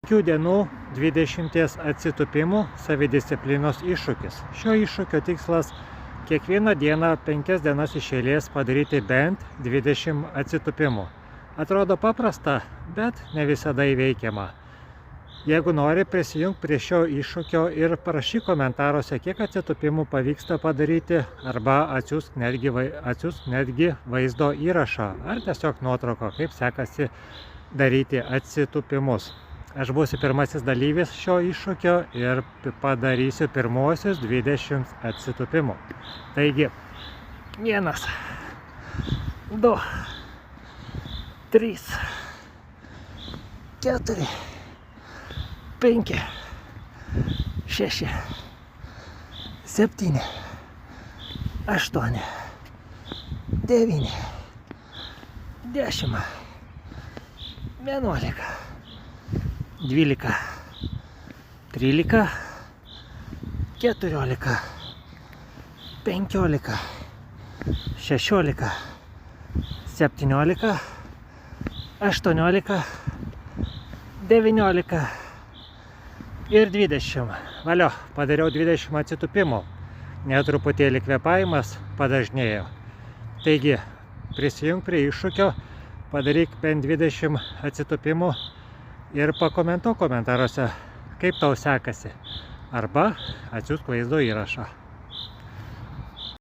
5 dienų 20 atsitūpimų savidisciplinos iššūkis. Šio iššūkio tikslas kiekvieną dieną 5 dienas iš eilės padaryti bent 20 atsitūpimų. Atrodo paprasta, bet ne visada įveikiama. Jeigu nori, prisijunk prie šio iššūkio ir parašyk komentaruose, kiek atsitūpimų pavyksta padaryti, arba atsiųsk netgi vaizdo įrašą ar tiesiog nuotrauką, kaip sekasi daryti atsitūpimus. Aš būsiu pirmasis dalyvis šio iššūkio ir padarysiu pirmosius 20 atsitūpimų. Taigi, 1, 2, 3, 4, 5, 6, 7, 8, 9, 10, 11, 12, 13, 14, 15, 16, 17, 18, 19 ir 20. Valio, padariau 20 atsitūpimų. Netruputėlį kvėpavimas padažnėjo. Taigi, prisijunk prie iššūkio, padaryk bent 20 atsitūpimų ir pakomentuok komentaruose, kaip tau sekasi. Arba atsiųsk vaizdo įrašą.